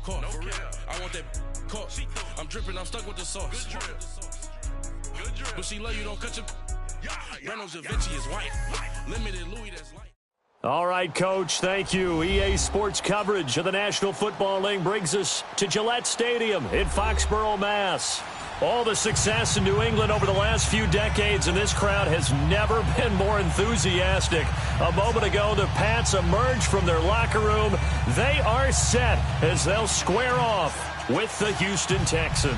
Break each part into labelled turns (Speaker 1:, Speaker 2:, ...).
Speaker 1: caught. For real. I want that caught. I'm dripping, I'm stuck with the sauce. Good drip. Good drip. But she love you, don't cut your... Reynolds Da Vinci is white. Limited Louis, that's light.
Speaker 2: All right, Coach, thank you. EA Sports coverage of the National Football League brings us to Gillette Stadium in Foxborough, Mass. All the success in New England over the last few decades, and this crowd has never been more enthusiastic. A moment ago, the Pats emerged from their locker room. They are set as they'll square off with the Houston Texans.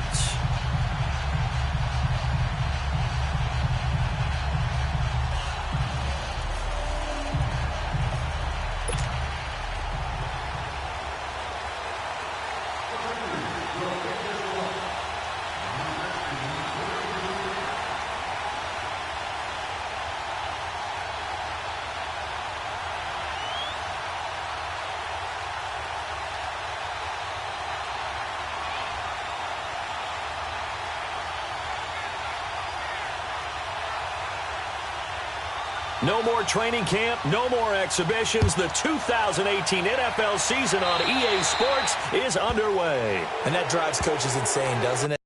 Speaker 2: No more training camp, no more exhibitions. The 2018 NFL season on EA Sports is underway.
Speaker 3: And that drives coaches insane, doesn't it?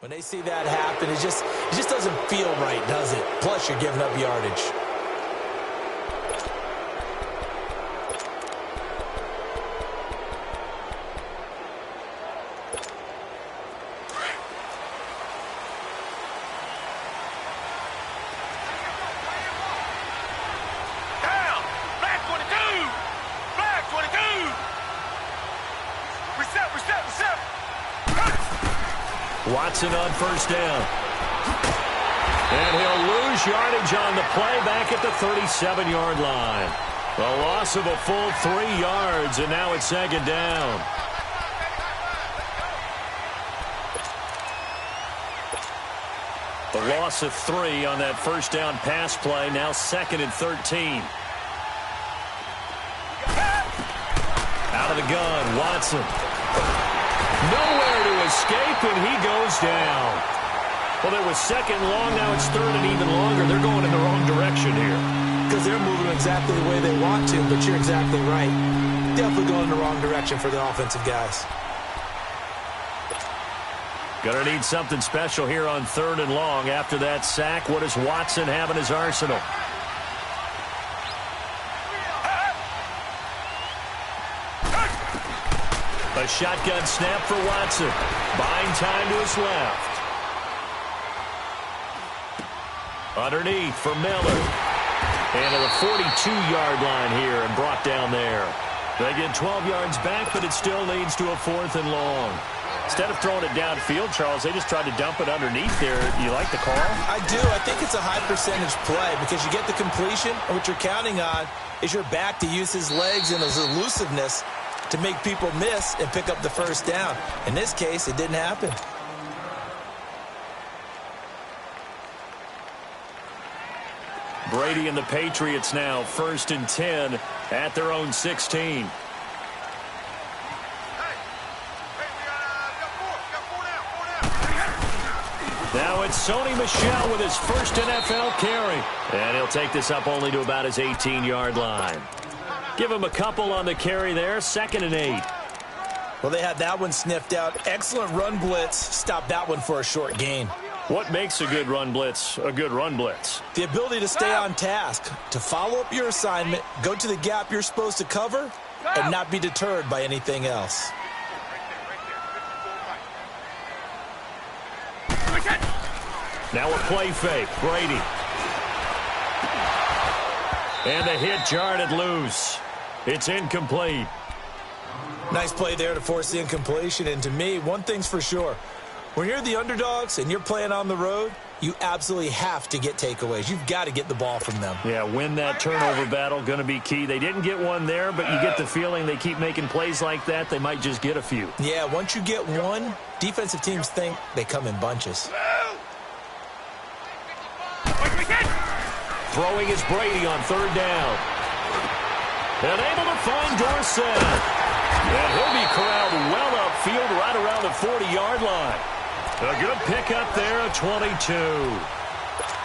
Speaker 3: When they see that happen, it just doesn't feel right, does it? Plus, you're giving up yardage.
Speaker 4: Down! Flag 22! Flag 22! Reset!
Speaker 2: Watson on first down. And he'll lose yardage on the play back at the 37-yard line. A loss of a full 3 yards, and now it's second down. A loss of 3 on that first down pass play, now 2nd and 13. Out of the gun, Watson. Nowhere to escape, and he goes down. Well, it was 2nd long, now it's 3rd and even longer. They're going in the wrong direction here.
Speaker 3: Because they're moving exactly the way they want to, but you're exactly right. Definitely going in the wrong direction for the offensive guys.
Speaker 2: Gonna need something special here on 3rd and long. After that sack, what does Watson have in his arsenal? A shotgun snap for Watson. Buying time to his left. Underneath for Miller. And to the 42-yard line here and brought down there. They get 12 yards back, but it still leads to a 4th and long. Instead of throwing it downfield, Charles, they just tried to dump it underneath there. You like the call?
Speaker 3: I do. I think it's a high-percentage play because you get the completion, and what you're counting on is your back to use his legs and his elusiveness to make people miss and pick up the first down. In this case, it didn't happen.
Speaker 2: Brady and the Patriots now 1st and 10 at their own 16. Now it's Sony Michel with his first NFL carry. And he'll take this up only to about his 18-yard line. Give him a couple on the carry there, 2nd and 8.
Speaker 3: Well, they had that one sniffed out. Excellent run blitz. Stopped that one for a short gain.
Speaker 2: What makes a good run blitz a good run blitz?
Speaker 3: The ability to stay on task, to follow up your assignment, go to the gap you're supposed to cover, and not be deterred by anything else.
Speaker 2: Now a play fake. Brady. And the hit jarred it loose. It's incomplete.
Speaker 3: Nice play there to force the incompletion. And to me, one thing's for sure. When you're the underdogs and you're playing on the road, you absolutely have to get takeaways. You've got to get the ball from them.
Speaker 2: Yeah, win that turnover battle, going to be key. They didn't get one there, but you get the feeling they keep making plays like that, they might just get a few.
Speaker 3: Yeah, once you get one, defensive teams think they come in bunches.
Speaker 2: Throwing is Brady on third down. And able to find Dorsett. And he'll be corralled well upfield right around the 40-yard line. A good pickup there at 22.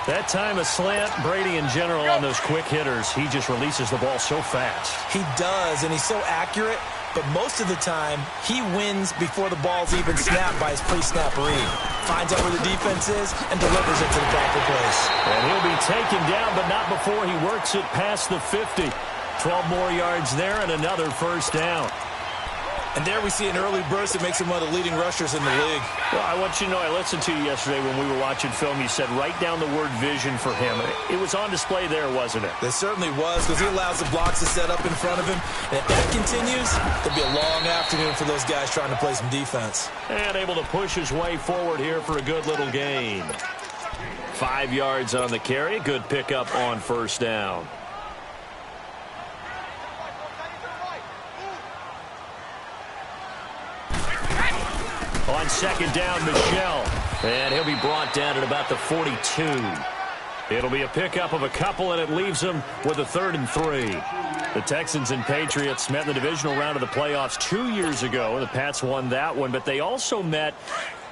Speaker 2: That time a slant. Brady in general on those quick hitters, he just releases the ball so fast.
Speaker 3: He does, and he's so accurate, but most of the time he wins before the ball's even snapped by his pre-snap read. Finds out where the defense is and delivers it to the proper place.
Speaker 2: And he'll be taken down, but not before he works it past the 50. 12 more yards there and another first down.
Speaker 3: And there we see an early burst that makes him one of the leading rushers in the league.
Speaker 2: Well, I want you to know, I listened to you yesterday when we were watching film. You said write down the word vision for him. It was on display there, wasn't it?
Speaker 3: It certainly was, because he allows the blocks to set up in front of him. And if that continues, it'll be a long afternoon for those guys trying to play some defense.
Speaker 2: And able to push his way forward here for a good little gain. 5 yards on the carry. Good pickup on first down. On second down, Michel. And he'll be brought down at about the 42. It'll be a pickup of a couple, and it leaves him with a 3rd and 3. The Texans and Patriots met in the divisional round of the playoffs 2 years ago. The Pats won that one, but they also met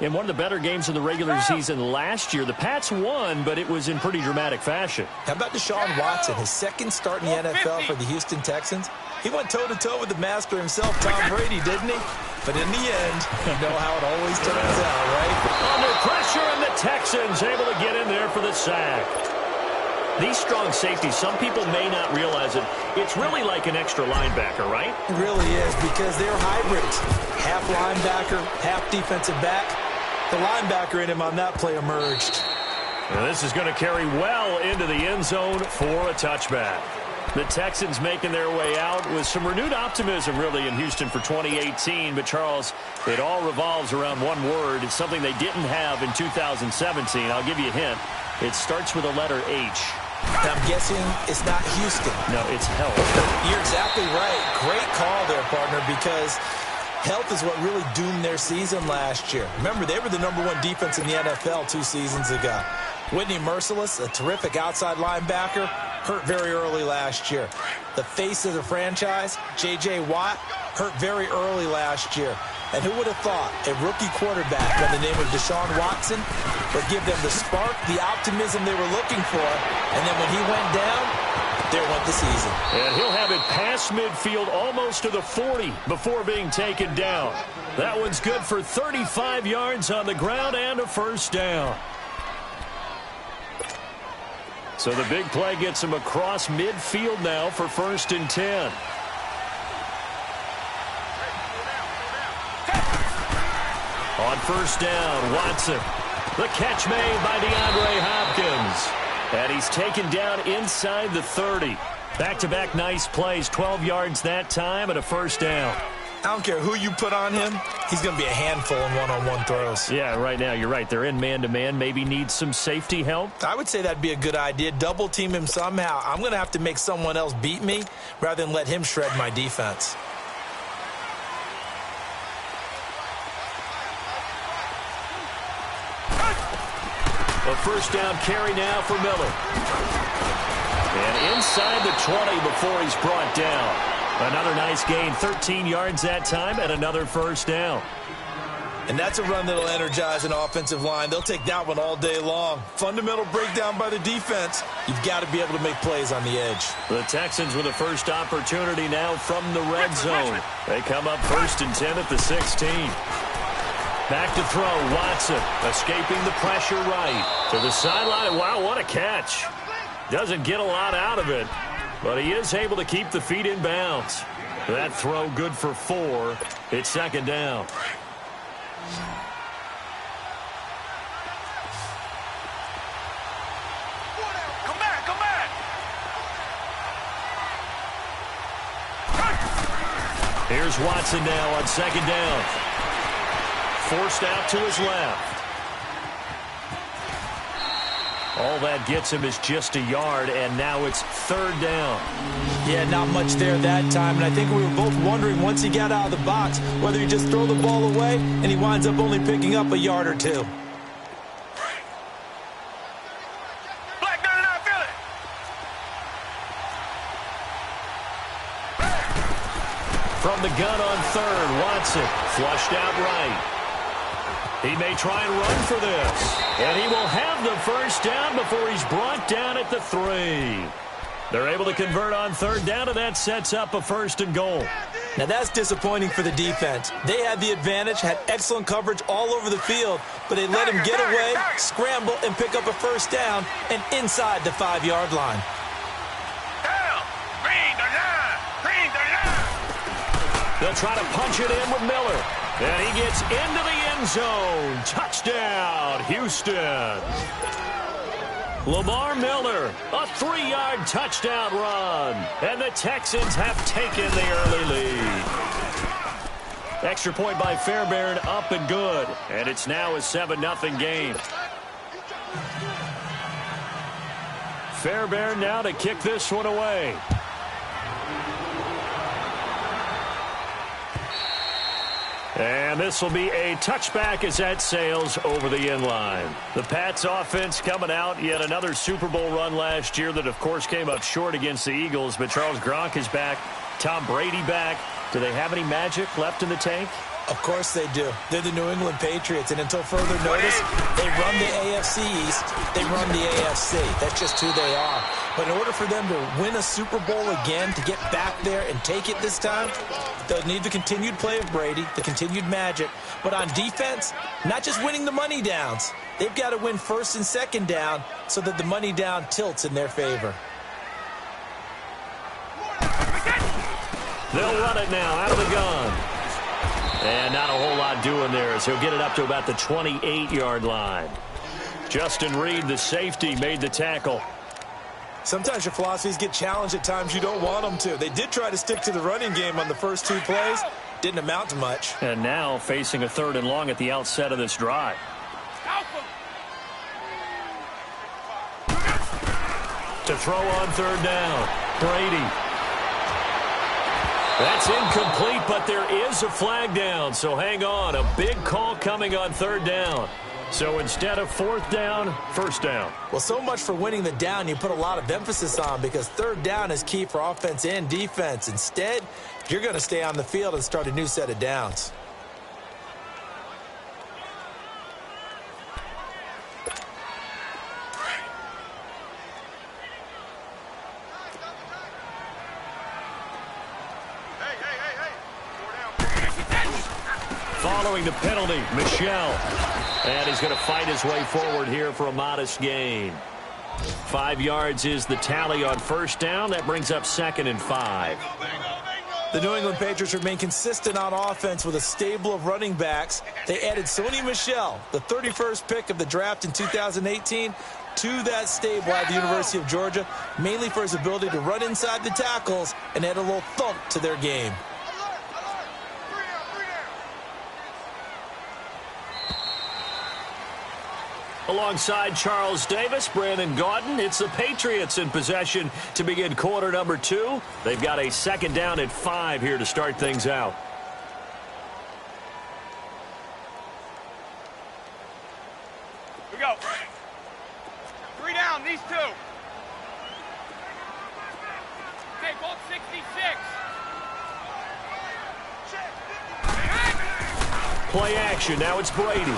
Speaker 2: in one of the better games of the regular season last year. The Pats won, but it was in pretty dramatic fashion.
Speaker 3: How about Deshaun Watson, his second start in the NFL for the Houston Texans? He went toe-to-toe with the master himself, Tom Brady, didn't he? But in the end, you know how it always turns out, right?
Speaker 2: Under pressure, and the Texans able to get in there for the sack. These strong safeties, some people may not realize it. It's really like an extra linebacker, right?
Speaker 3: It really is, because they're hybrids. Half linebacker, half defensive back. The linebacker in him on that play emerged.
Speaker 2: And this is going to carry well into the end zone for a touchback. The Texans making their way out with some renewed optimism, really, in Houston for 2018. But, Charles, it all revolves around one word. It's something they didn't have in 2017. I'll give you a hint. It starts with the letter H.
Speaker 3: I'm guessing it's not Houston.
Speaker 2: No, it's health.
Speaker 3: You're exactly right. Great call there, partner, because health is what really doomed their season last year. Remember, they were the #1 defense in the NFL 2 seasons ago. Whitney Merciless, a terrific outside linebacker, hurt very early last year. The face of the franchise, J.J. Watt, hurt very early last year. And who would have thought a rookie quarterback by the name of Deshaun Watson would give them the spark, the optimism they were looking for, and then when he went down, there went the season.
Speaker 2: And he'll have it past midfield almost to the 40 before being taken down. That one's good for 35 yards on the ground and a first down. So the big play gets him across midfield now for 1st and 10. On first down, Watson. The catch made by DeAndre Hopkins. And he's taken down inside the 30. Back-to-back nice plays, 12 yards that time and a first down.
Speaker 3: I don't care who you put on him, he's going to be a handful in one-on-one throws.
Speaker 2: Yeah, right now, you're right. They're in man-to-man. Maybe needs some safety help.
Speaker 3: I would say that'd be a good idea. Double team him somehow. I'm going to have to make someone else beat me rather than let him shred my defense.
Speaker 2: A first down carry now for Miller. And inside the 20 before he's brought down. Another nice gain, 13 yards that time, and another first down.
Speaker 3: And that's a run that'll energize an offensive line. They'll take that one all day long. Fundamental breakdown by the defense. You've got to be able to make plays on the edge.
Speaker 2: The Texans with a first opportunity now from the red zone. They come up 1st and 10 at the 16. Back to throw, Watson escaping the pressure right to the sideline. Wow, what a catch. Doesn't get a lot out of it, but he is able to keep the feet in bounds. That throw good for 4. It's 2nd down.
Speaker 4: Come back, come back.
Speaker 2: Here's Watson now on 2nd down. Forced out to his left. All that gets him is just a yard, and now it's third down.
Speaker 3: Yeah, not much there that time, and I think we were both wondering once he got out of the box whether he just throw the ball away and he winds up only picking up a yard or two.
Speaker 2: From the gun on third, Watson flushed out right. He may try and run for this, and he will have the first down before he's brought down at the 3. They're able to convert on third down, and that sets up a first and goal.
Speaker 3: Now that's disappointing for the defense. They had the advantage, had excellent coverage all over the field, but they let him get away, scramble, and pick up a first down, and inside the 5-yard line.
Speaker 2: They'll try to punch it in with Miller. And he gets into the end zone. Touchdown, Houston. Lamar Miller, a 3-yard touchdown run. And the Texans have taken the early lead. Extra point by Fairbairn, up and good. And it's now a 7-0 game. Fairbairn now to kick this one away. And this will be a touchback as that sails over the end line. The Pats offense coming out, yet another Super Bowl run last year that, of course, came up short against the Eagles. But Charles Gronk is back. Tom Brady back. Do they have any magic left in the tank?
Speaker 3: Of course they do. They're the New England Patriots, and until further notice, they run the AFC East, they run the AFC. That's just who they are. But in order for them to win a Super Bowl again, to get back there and take it this time, they'll need the continued play of Brady, the continued magic. But on defense, not just winning the money downs. They've got to win first and second down so that the money down tilts in their favor.
Speaker 2: They'll run it now out of the gun. And not a whole lot doing there as he'll get it up to about the 28-yard line. Justin Reed, the safety, made the tackle.
Speaker 3: Sometimes your philosophies get challenged at times you don't want them to. They did try to stick to the running game on the first 2 plays. Didn't amount to much.
Speaker 2: And now facing a 3rd and long at the outset of this drive. To throw on 3rd down. Brady. That's incomplete, but there is a flag down, so hang on. A big call coming on 3rd down. So instead of 4th down, 1st down.
Speaker 3: Well, so much for winning the down you put a lot of emphasis on because 3rd down is key for offense and defense. Instead, you're going to stay on the field and start a new set of downs.
Speaker 2: Following the penalty, Michel. And he's going to fight his way forward here for a modest gain. 5 yards is the tally on 1st down. That brings up 2nd and 5.
Speaker 3: The New England Patriots remain consistent on offense with a stable of running backs. They added Sony Michel, the 31st pick of the draft in 2018, to that stable at the University of Georgia, mainly for his ability to run inside the tackles and add a little thump to their game.
Speaker 2: Alongside Charles Davis, Brandon Gaudin, it's the Patriots in possession to begin quarter number 2. They've got a 2nd down at 5 here to start things out.
Speaker 4: Here we go. 3 down, these 2. Okay, both 66.
Speaker 2: Play action, now it's Brady.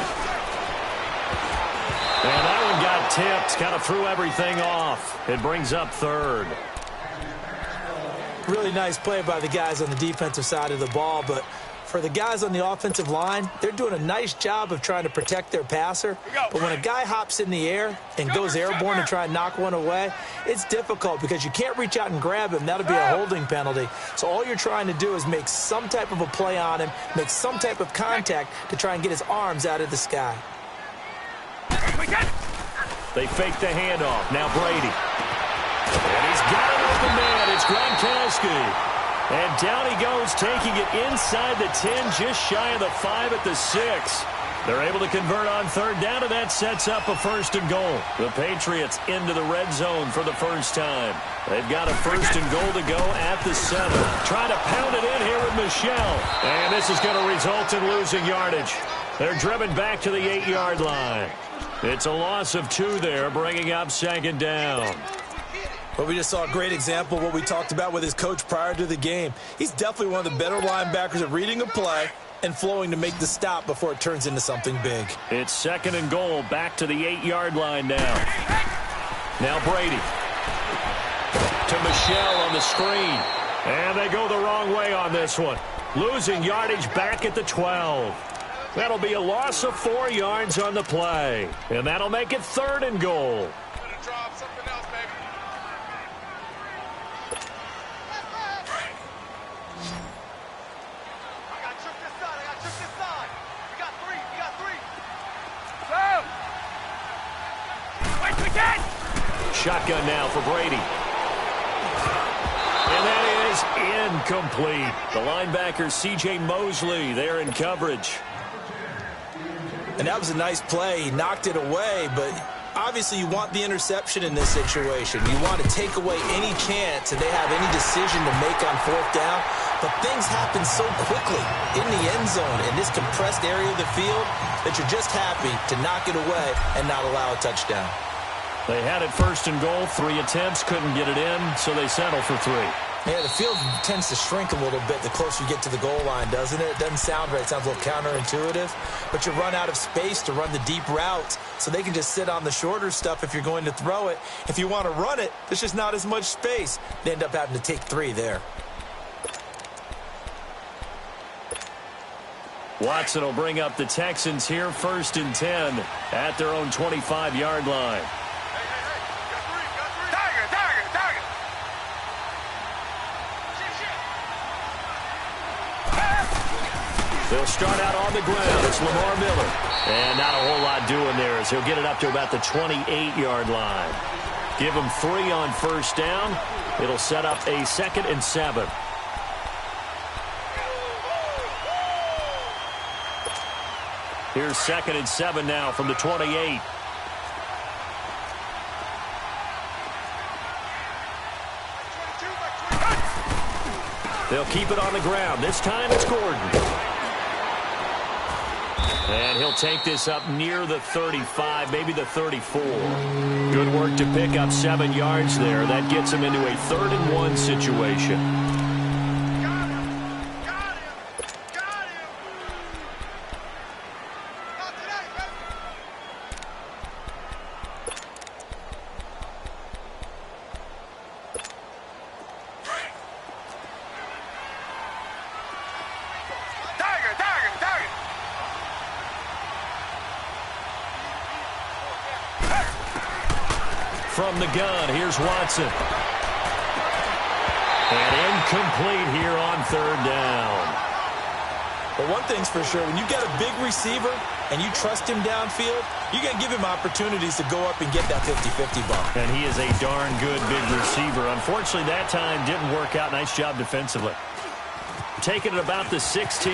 Speaker 2: And that one got tipped, kind of threw everything off. It brings up 3rd.
Speaker 3: Really nice play by the guys on the defensive side of the ball, but for the guys on the offensive line, they're doing a nice job of trying to protect their passer. But when a guy hops in the air and goes airborne and try and knock one away, it's difficult because you can't reach out and grab him. That'll be a holding penalty. So all you're trying to do is make some type of a play on him, make some type of contact to try and get his arms out of the sky.
Speaker 2: They fake the handoff. Now Brady. And he's got an open man. It's Gronkowski. And down he goes, taking it inside the 10, just shy of the 5 at the 6. They're able to convert on third down, and that sets up a 1st and goal. The Patriots into the red zone for the first time. They've got a 1st and goal to go at the 7. Trying to pound it in here with Michel. And this is going to result in losing yardage. They're driven back to the 8-yard line. It's a loss of 2 there, bringing up 2nd down.
Speaker 3: But we just saw a great example of what we talked about with his coach prior to the game. He's definitely one of the better linebackers at reading a play and flowing to make the stop before it turns into something big.
Speaker 2: It's 2nd and goal, back to the 8-yard line now. Now Brady. To Michel on the screen. And they go the wrong way on this one. Losing yardage back at the 12. That'll be a loss of 4 yards on the play. And that'll make it 3rd and goal. Shotgun now for Brady. And that is incomplete. The linebacker, C.J. Mosley, there in coverage.
Speaker 3: And that was a nice play. He knocked it away, but obviously you want the interception in this situation. You want to take away any chance that they have any decision to make on 4th down. But things happen so quickly in the end zone in this compressed area of the field that you're just happy to knock it away and not allow a touchdown.
Speaker 2: They had it 1st and goal, 3 attempts, couldn't get it in, so they settle for 3.
Speaker 3: Yeah, the field tends to shrink a little bit the closer you get to the goal line, doesn't it? It doesn't sound right. It sounds a little counterintuitive. But you run out of space to run the deep routes, so they can just sit on the shorter stuff if you're going to throw it. If you want to run it, there's just not as much space. They end up having to take 3 there.
Speaker 2: Watson will bring up the Texans here, 1st and 10 at their own 25-yard line. They'll start out on the ground. It's Lamar Miller. And not a whole lot doing there as he'll get it up to about the 28-yard line. Give him 3 on 1st down. It'll set up a 2nd and 7. Here's 2nd and 7 now from the 28. They'll keep it on the ground. This time it's Gordon. And he'll take this up near the 35, maybe the 34. Good work to pick up 7 yards there. That gets him into a 3rd and 1 situation.
Speaker 4: Got him! Got him! Got him! Not today, baby! Tiger! Tiger! Tiger!
Speaker 2: From the gun, here's Watson. And incomplete here on 3rd down.
Speaker 3: But one thing's for sure, when you got a big receiver and you trust him downfield, you're going to give him opportunities to go up and get that 50-50 ball.
Speaker 2: And he is a darn good big receiver. Unfortunately, that time didn't work out. Nice job defensively. Taking it about the 16.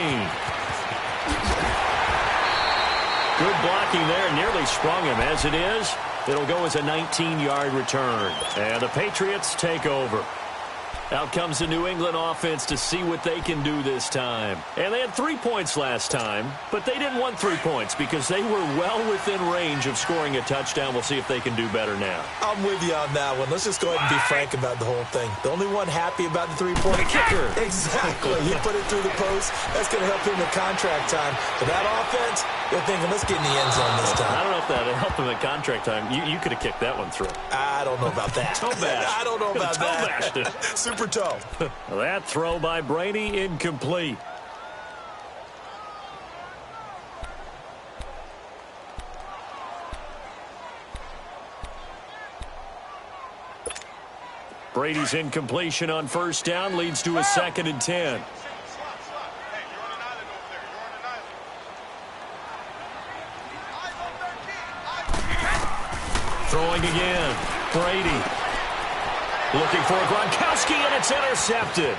Speaker 2: Good blocking there. Nearly sprung him. As it is, it'll go as a 19-yard return. And the Patriots take over. Out comes the New England offense to see what they can do this time. And they had 3 points last time, but they didn't want 3 points because they were well within range of scoring a touchdown. We'll see if they can do better now.
Speaker 3: I'm with you on that one. Let's just go ahead and be frank about the whole thing. The only one happy about the 3-point
Speaker 2: kicker.
Speaker 3: Exactly. He put it through the post. That's going to help him in contract time. But that offense, they're thinking, let's get in the end zone this time.
Speaker 2: I don't know if that helped him at contract time. You could have kicked that one through.
Speaker 3: I don't know about that.
Speaker 2: Toe bash.
Speaker 3: I don't know about
Speaker 2: Toe
Speaker 3: that.
Speaker 2: bashed it.
Speaker 3: Super toe.
Speaker 2: That throw by Brady incomplete. Brady's incompletion on 1st down leads to a 2nd and 10. Throwing again. Brady looking for Gronkowski, and it's intercepted.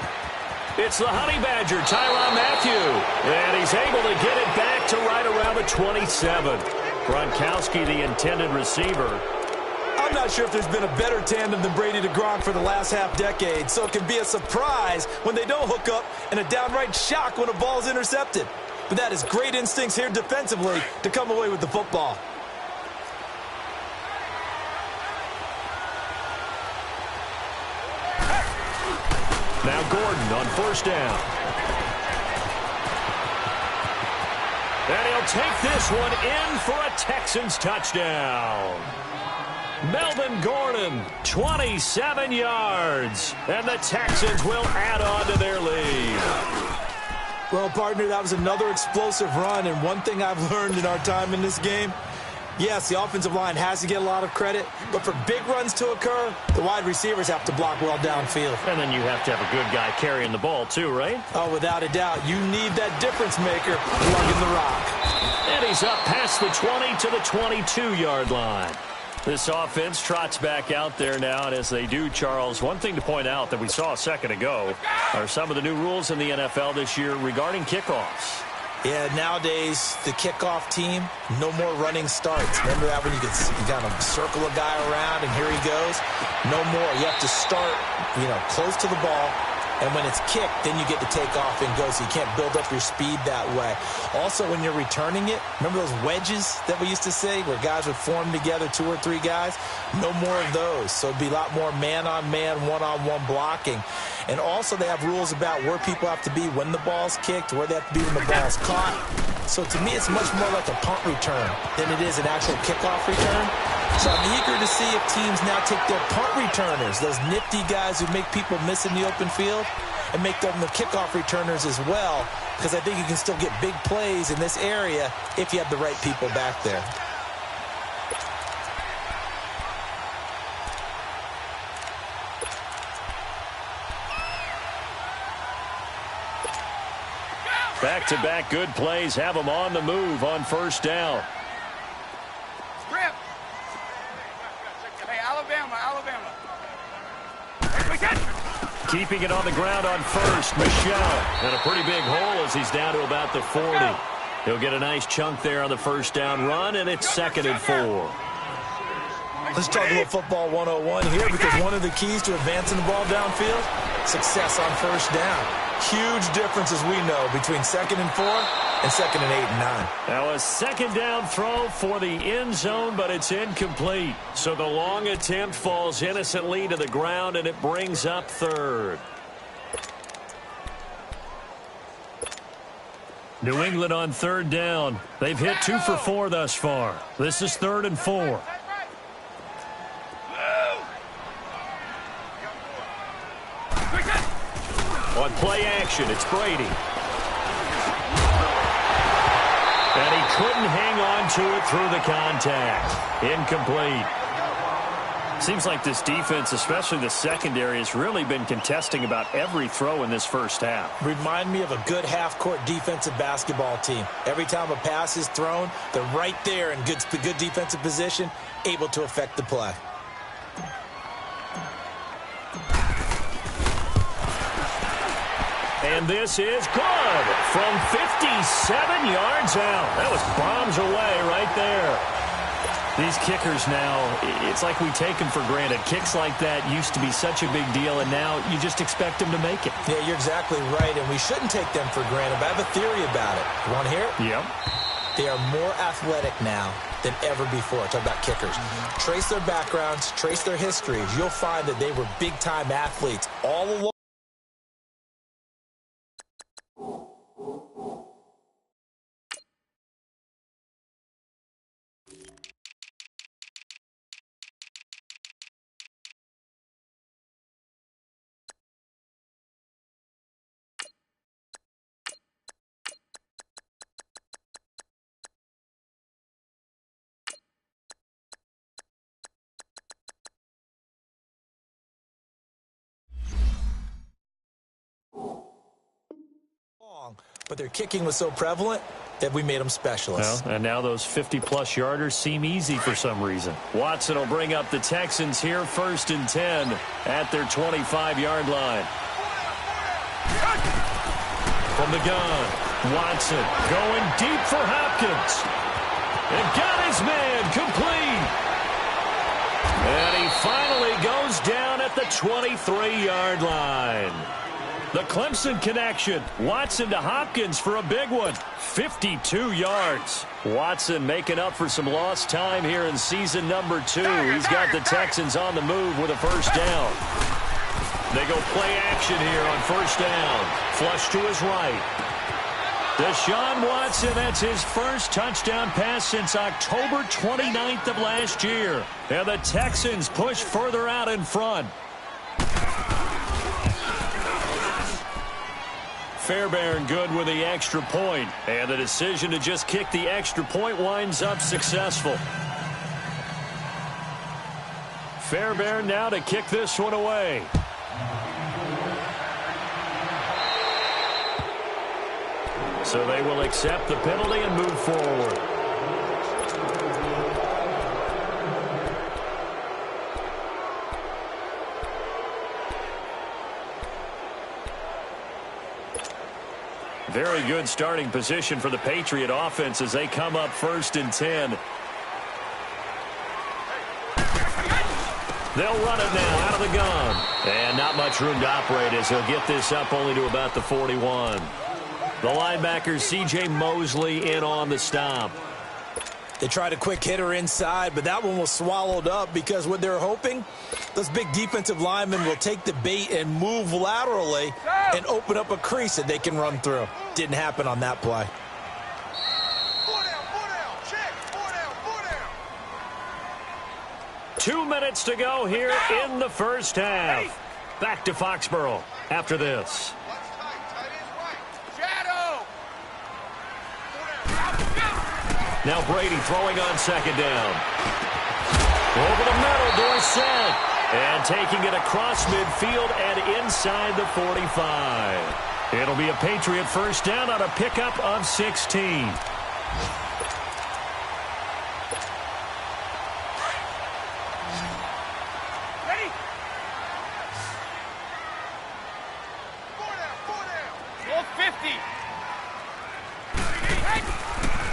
Speaker 2: It's the Honey Badger, Tyrann Mathieu. And he's able to get it back to right around the 27. Gronkowski, the intended receiver.
Speaker 3: I'm not sure if there's been a better tandem than Brady to Gronk for the last half-decade, so it can be a surprise when they don't hook up and a downright shock when a ball is intercepted. But that is great instincts here defensively to come away with the football.
Speaker 2: Now Gordon on first down. And he'll take this one in for a Texans touchdown. Melvin Gordon, 27 yards. And the Texans will add on to their lead.
Speaker 3: Well, partner, that was another explosive run. And one thing I've learned in our time in this game, yes, the offensive line has to get a lot of credit, but for big runs to occur, the wide receivers have to block well downfield.
Speaker 2: And then you have to have a good guy carrying the ball too, right?
Speaker 3: Oh, without a doubt. You need that difference maker lugging the rock.
Speaker 2: And he's up past the 20 to the 22-yard line. This offense trots back out there now, and as they do, Charles, one thing to point out that we saw a second ago are some of the new rules in the NFL this year regarding kickoffs.
Speaker 3: Yeah, nowadays, the kickoff team, no more running starts. Remember that when you kind of circle a guy around and here he goes? No more. You have to start, close to the ball. And when it's kicked, then you get to take off and go, so you can't build up your speed that way. Also, when you're returning it, remember those wedges that we used to say where guys would form together, 2 or 3 guys? No more of those. So it'd be a lot more man-on-man, one-on-one blocking. And also they have rules about where people have to be when the ball's kicked, where they have to be when the ball's caught. So to me, it's much more like a punt return than it is an actual kickoff return. So I'm eager to see if teams now take their punt returners, those nifty guys who make people miss in the open field, and make them the kickoff returners as well, because I think you can still get big plays in this area if you have the right people back there.
Speaker 2: Back-to-back good plays have them on the move on first down.
Speaker 4: Rip. Hey, Alabama.
Speaker 2: Keeping it on the ground on first, Michelle. And a pretty big hole as he's down to about the 40. He'll get a nice chunk there on the first down run, and it's 2nd and 4.
Speaker 3: Let's talk a little football 101 here, because one of the keys to advancing the ball downfield, success on first down. Huge difference, as we know, between 2nd and 4 and 2nd and 8 and 9.
Speaker 2: Now a second down throw for the end zone, but it's incomplete. So the long attempt falls innocently to the ground, and it brings up 3rd. New England on 3rd down. They've hit 2 for 4 thus far. This is 3rd and 4. On play action, it's Brady. And he couldn't hang on to it through the contact. Incomplete. Seems like this defense, especially the secondary, has really been contesting about every throw in this first half.
Speaker 3: Remind me of a good half-court defensive basketball team. Every time a pass is thrown, they're right there in good defensive position, able to affect the play.
Speaker 2: And this is good from 57 yards out. That was bombs away right there. These kickers now, it's like we take them for granted. Kicks like that used to be such a big deal, and now you just expect them to make it.
Speaker 3: Yeah, you're exactly right, and we shouldn't take them for granted. But I have a theory about it. You want to hear it?
Speaker 2: Yep.
Speaker 3: They are more athletic now than ever before. Talk about kickers. Trace their backgrounds, trace their histories. You'll find that they were big-time athletes all along. But their kicking was so prevalent that we made them specialists.
Speaker 2: Well, and now those 50-plus yarders seem easy for some reason. Watson will bring up the Texans here, 1st and 10 at their 25-yard line. from the gun. Watson going deep for Hopkins. And got his man complete. And he finally goes down at the 23-yard line. The Clemson connection. Watson to Hopkins for a big one. 52 yards. Watson making up for some lost time here in season number 2. He's got the Texans on the move with a first down. They go play action here on first down. Flush to his right. Deshaun Watson, that's his first touchdown pass since October 29th of last year. And the Texans push further out in front. Fairbairn good with the extra point. And the decision to just kick the extra point winds up successful. Fairbairn now to kick this one away. So they will accept the penalty and move forward. Very good starting position for the Patriot offense as they come up 1st and 10. They'll run it now out of the gun. And not much room to operate as he'll get this up only to about the 41. The linebacker, C.J. Mosley, in on the stop.
Speaker 3: They tried a quick hitter inside, but that one was swallowed up because what they're hoping, those big defensive linemen will take the bait and move laterally and open up a crease that they can run through. Didn't happen on that play.
Speaker 2: 2 minutes to go here in the first half. Back to Foxborough after this. Now Brady throwing on second down. Over the middle, Dorsett. And taking it across midfield and inside the 45. It'll be a Patriot first down on a pickup of 16.
Speaker 4: Ready? Goal 50.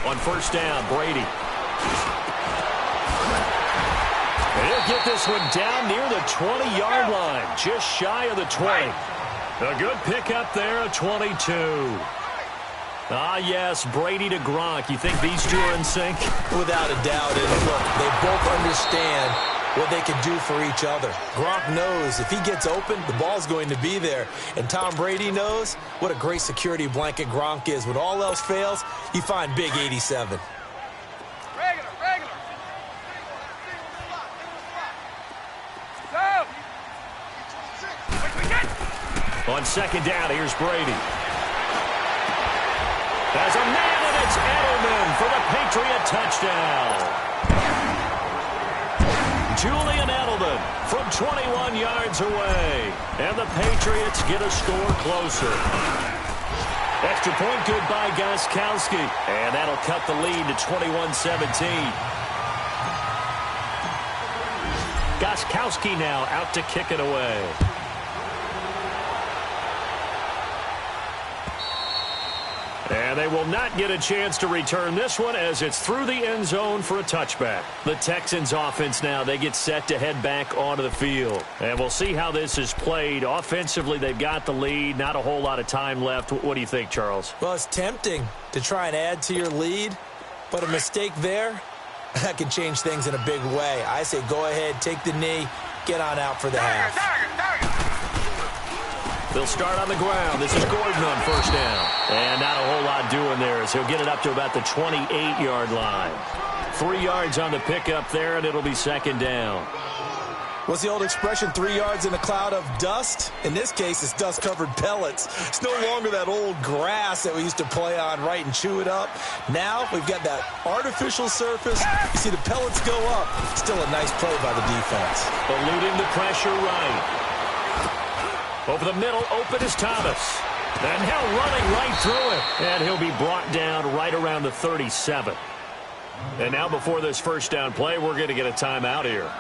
Speaker 2: On first down, Brady. And he'll get this one down near the 20-yard line, just shy of the 20. A good pickup there, a 22. Ah, yes, Brady to Gronk. You think these two are in sync?
Speaker 3: Without a doubt. And look, they both understand what they can do for each other. Gronk knows if he gets open, the ball's going to be there. And Tom Brady knows what a great security blanket Gronk is. When all else fails, you find Big 87.
Speaker 4: Regular. Go.
Speaker 2: On second down, here's Brady. There's a man, and it's Edelman for the Patriot touchdown. Julian Edelman from 21 yards away. And the Patriots get a score closer. Extra point good by Gostkowski. And that'll cut the lead to 21-17. Gostkowski now out to kick it away. And they will not get a chance to return this one as it's through the end zone for a touchback. The Texans offense now, they get set to head back onto the field. And we'll see how this is played. Offensively, they've got the lead. Not a whole lot of time left. What do you think, Charles?
Speaker 3: Well, it's tempting to try and add to your lead, but a mistake there, that can change things in a big way. I say go ahead, take the knee, get on out for the half.
Speaker 2: They'll start on the ground. This is Gordon on first down. And not a whole lot doing there as he'll get it up to about the 28-yard line. 3 yards on the pickup there, and it'll be second down.
Speaker 3: What's the old expression, 3 yards in a cloud of dust? In this case, it's dust-covered pellets. It's no longer that old grass that we used to play on, right, and chew it up. Now we've got that artificial surface. You see the pellets go up. Still a nice play by the defense.
Speaker 2: Eluding the pressure right. Over the middle, open is Thomas. And now running right through it. And he'll be brought down right around the 37. And now before this first down play, we're going to get a timeout here,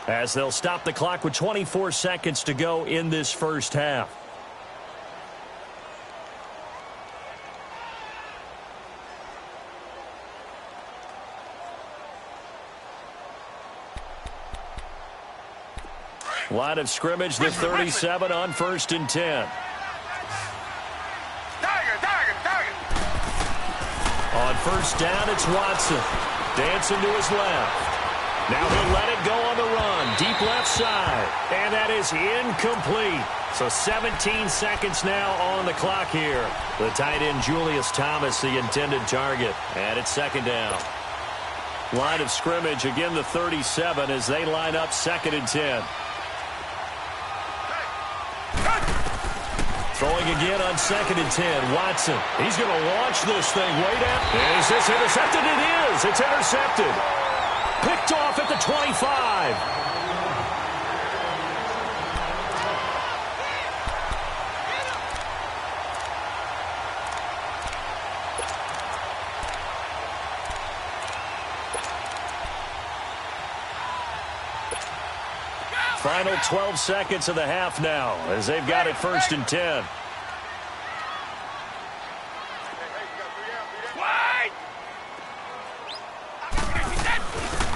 Speaker 2: as they'll stop the clock with 24 seconds to go in this first half. Line of scrimmage, the 37 on 1st and 10. On 1st down, it's Watson. Dancing to his left. Now he'll let it go on the run. Deep left side. And that is incomplete. So 17 seconds now on the clock here. The tight end, Julius Thomas, the intended target. And it's 2nd down. Line of scrimmage, again the 37 as they line up 2nd and 10. Throwing again on 2nd and 10. Watson. He's going to launch this thing way down. Is this intercepted? It is. It's intercepted. Picked off at the 25. Final 12 seconds of the half now as they've got it 1st and 10.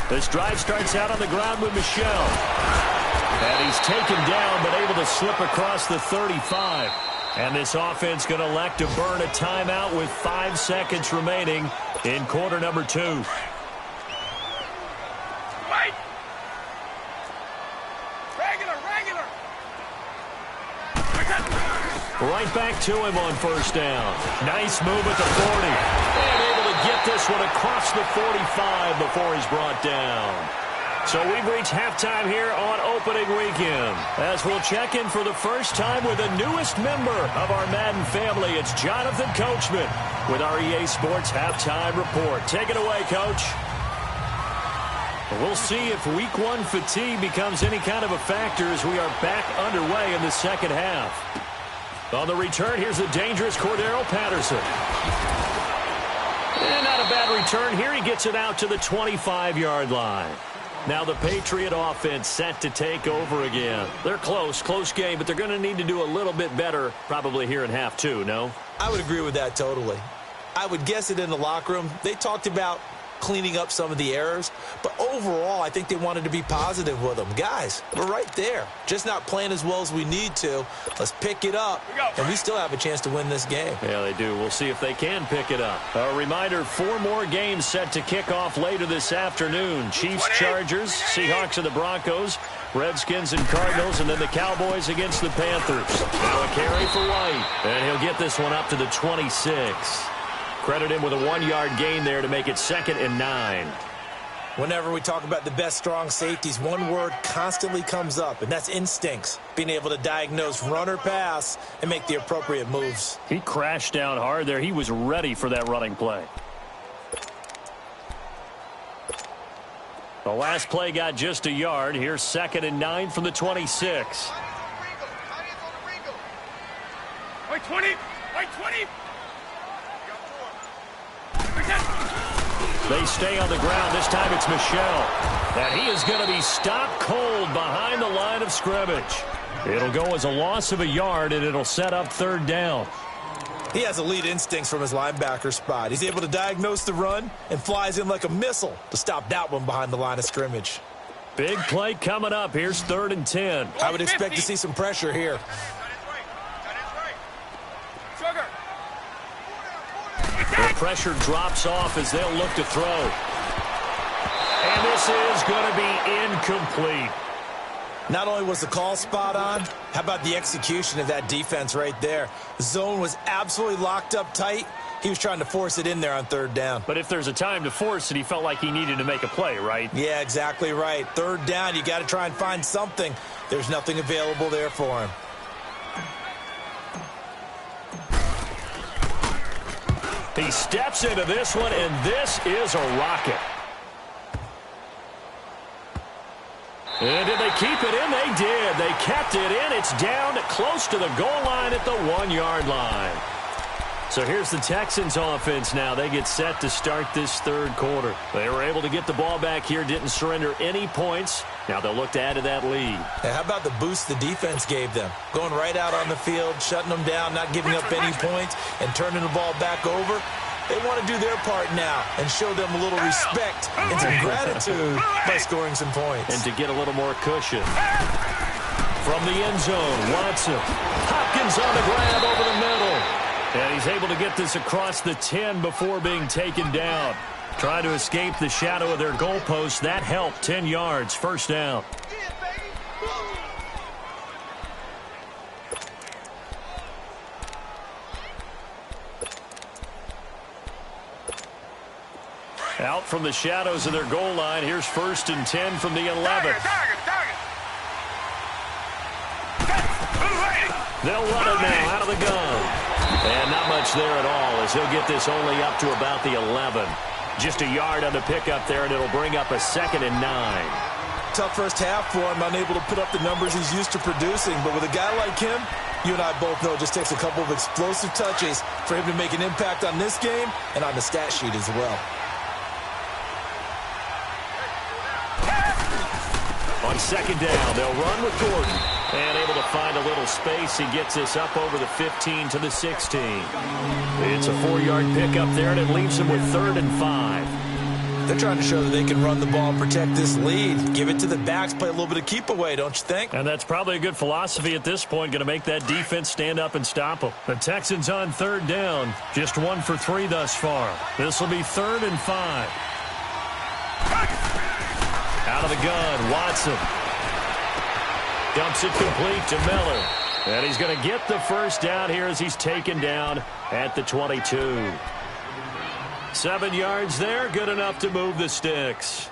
Speaker 2: This drive starts out on the ground with Michel. And he's taken down but able to slip across the 35. And this offense going to elect to burn a timeout with 5 seconds remaining in quarter number 2. Right back to him on 1st down. Nice move at the 40. And able to get this one across the 45 before he's brought down. So we've reached halftime here on opening weekend. As we'll check in for the first time with the newest member of our Madden family, it's Jonathan Coachman with our EA Sports Halftime Report. Take it away, Coach. We'll see if Week 1 fatigue becomes any kind of a factor as we are back underway in the second half. On the return, here's the dangerous Cordero Patterson. And not a bad return here. He gets it out to the 25-yard line. Now the Patriot offense set to take over again. They're close game, but they're going to need to do a little bit better probably here in half 2, no?
Speaker 3: I would agree with that totally. I would guess it in the locker room. They talked about cleaning up some of the errors, but overall I think they wanted to be positive with them. Guys, we're right there, just not playing as well as we need to. Let's pick it up, and we still have a chance to win this game.
Speaker 2: Yeah, they do. We'll see if they can pick it up. A reminder, 4 more games set to kick off later this afternoon. Chiefs, Chargers, Seahawks and the Broncos, Redskins and Cardinals, and then the Cowboys against the Panthers. Now a carry for White, and he'll get this one up to the 26. Credit him with a 1-yard gain there to make it 2nd and 9.
Speaker 3: Whenever we talk about the best strong safeties, one word constantly comes up, and that's instincts. Being able to diagnose run or pass and make the appropriate moves.
Speaker 2: He crashed down hard there. He was ready for that running play. The last play got just a yard. Here's 2nd and 9 from the 26.
Speaker 4: Wait, 20. Wait, 20.
Speaker 2: They stay on the ground. This time it's Michel. And he is going to be stopped cold behind the line of scrimmage. It'll go as a loss of a yard, and it'll set up 3rd down.
Speaker 3: He has elite instincts from his linebacker spot. He's able to diagnose the run and flies in like a missile to stop that one behind the line of scrimmage.
Speaker 2: Big play coming up. Here's 3rd and 10.
Speaker 3: I would expect to see some pressure here.
Speaker 2: The pressure drops off as they'll look to throw. And this is going to be incomplete.
Speaker 3: Not only was the call spot on, how about the execution of that defense right there? The zone was absolutely locked up tight. He was trying to force it in there on 3rd down.
Speaker 2: But if there's a time to force it, he felt like he needed to make a play, right?
Speaker 3: Yeah, exactly right. 3rd down, you got to try and find something. There's nothing available there for him.
Speaker 2: He steps into this one, and this is a rocket. And did they keep it in? They did. They kept it in. It's down close to the goal line at the 1-yard line. So here's the Texans offense now. They get set to start this 3rd quarter. They were able to get the ball back here, didn't surrender any points. Now they'll look to add to that lead.
Speaker 3: Hey, how about the boost the defense gave them? Going right out on the field, shutting them down, not giving up any points, and turning the ball back over. They want to do their part now and show them a little respect and some gratitude by scoring some points.
Speaker 2: And to get a little more cushion. From the end zone, Watson. Hopkins on the grab over the middle. And he's able to get this across the 10 before being taken down. Trying to escape the shadow of their goalpost. That helped. 10 yards, first down. Out from the shadows of their goal line. Here's 1st and 10 from the 11. They'll run it now out of the gun. And not much there at all as he'll get this only up to about the 11. Just a yard on the pickup there, and it'll bring up a 2nd and 9.
Speaker 3: Tough first half for him, unable to put up the numbers he's used to producing. But with a guy like him, you and I both know it just takes a couple of explosive touches for him to make an impact on this game and on the stat sheet as well.
Speaker 2: On 2nd down, they'll run with Gordon. And able to find a little space. He gets this up over the 15 to the 16. It's a 4-yard pickup there, and it leaves him with 3rd and 5.
Speaker 3: They're trying to show that they can run the ball and protect this lead. Give it to the backs, play a little bit of keep away, don't you think?
Speaker 2: And that's probably a good philosophy at this point, going to make that defense stand up and stop them. The Texans on 3rd down, just 1 for 3 thus far. This will be 3rd and 5. Out of the gun, Watson. Dumps it complete to Miller. And he's going to get the first down here as he's taken down at the 22. 7 yards there, good enough to move the sticks.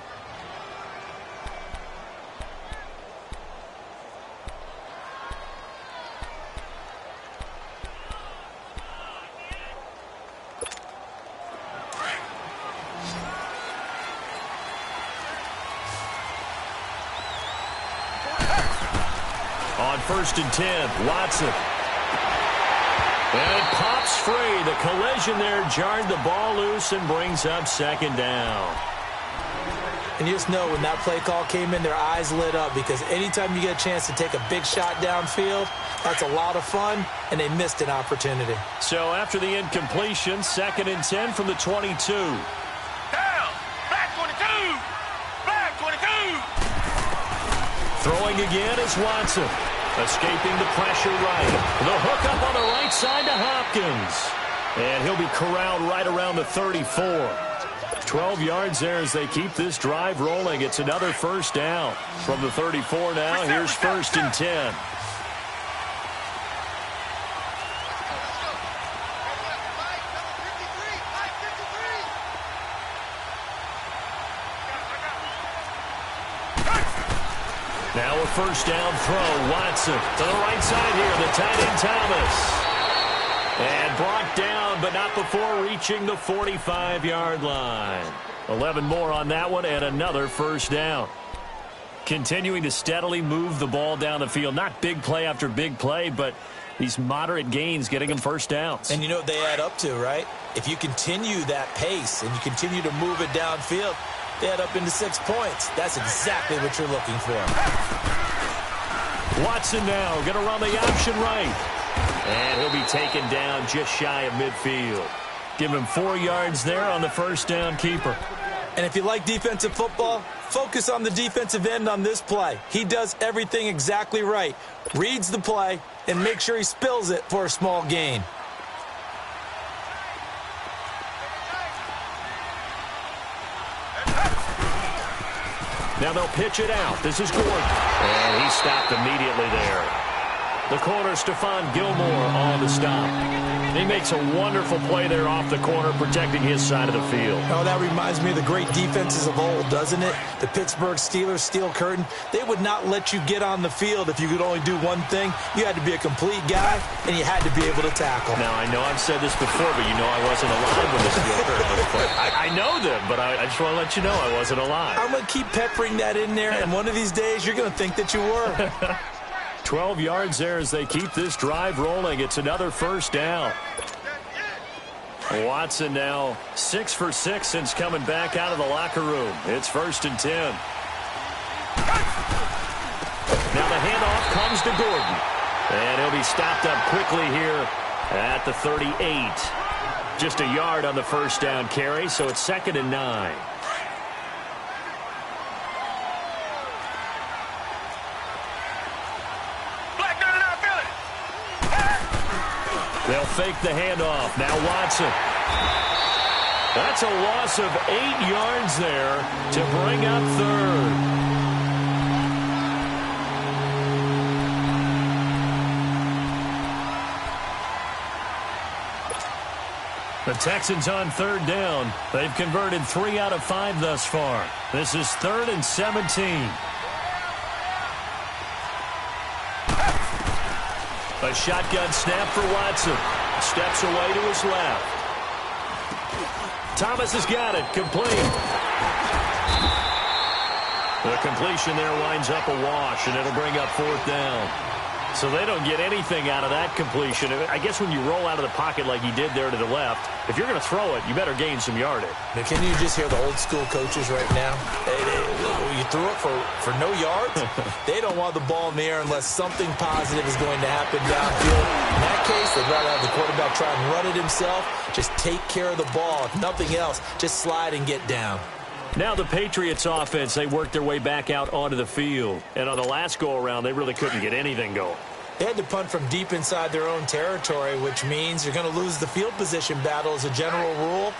Speaker 2: On 1st and 10, Watson. And it pops free. The collision there jarred the ball loose and brings up 2nd down.
Speaker 3: And you just know when that play call came in, their eyes lit up because anytime you get a chance to take a big shot downfield, that's a lot of fun, and they missed an opportunity.
Speaker 2: So after the incompletion, 2nd and 10 from the 22.
Speaker 4: Down! Back 22! Back 22!
Speaker 2: Throwing again is Watson. Escaping the pressure right. The hook up on the right side to Hopkins. And he'll be corralled right around the 34. 12 yards there as they keep this drive rolling. It's another first down. From the 34 now, here's 1st and 10. Now a first down throw. Watson to the right side here. The tight end Thomas. And brought down, but not before reaching the 45-yard line. 11 more on that one, and another first down. Continuing to steadily move the ball down the field. Not big play after big play, but these moderate gains getting them first downs.
Speaker 3: And you know what they add up to, right? If you continue that pace and you continue to move it downfield, they add up into 6 points. That's exactly what you're looking for.
Speaker 2: Watson now going to run the option right. And he'll be taken down just shy of midfield. Give him 4 yards there on the first down keeper.
Speaker 3: And if you like defensive football, focus on the defensive end on this play. He does everything exactly right. Reads the play and make sure he spills it for a small gain.
Speaker 2: Now they'll pitch it out. This is Gordon. And he stopped immediately there. The corner, Stephon Gilmore on the stop. He makes a wonderful play there off the corner, protecting his side of the field.
Speaker 3: Oh, that reminds me of the great defenses of old, doesn't it? The Pittsburgh Steelers, Steel Curtain. They would not let you get on the field if you could only do one thing. You had to be a complete guy, and you had to be able to tackle.
Speaker 2: Now, I know I've said this before, but you know I wasn't alive when the Steel Curtain was played. I know them, but I just want to let you know I wasn't alive.
Speaker 3: I'm going to keep peppering that in there, and one of these days you're going to think that you were.
Speaker 2: 12 yards there as they keep this drive rolling. It's another first down. Watson now 6 for 6 since coming back out of the locker room. It's 1st and 10. Now the handoff comes to Gordon. And he'll be stopped up quickly here at the 38. Just a yard on the first down carry, so it's 2nd and 9. They'll fake the handoff. Now Watson. That's a loss of 8 yards there to bring up third. The Texans on third down. They've converted 3 out of 5 thus far. This is 3rd and 17. A shotgun snap for Watson. Steps away to his left. Thomas has got it. Complete. The completion there winds up a wash, and it'll bring up 4th down. So they don't get anything out of that completion. I guess when you roll out of the pocket like he did there to the left, if you're going to throw it, you better gain some yardage.
Speaker 3: Now, can you just hear the old school coaches right now? You threw it for no yards? They don't want the ball in the air unless something positive is going to happen downfield. In that case, they'd rather have the quarterback try and run it himself. Just take care of the ball. If nothing else, just slide and get down.
Speaker 2: Now the Patriots offense, they worked their way back out onto the field. And on the last go-around, they really couldn't get anything going.
Speaker 3: They had to punt from deep inside their own territory, which means you're going to lose the field position battle as a general rule.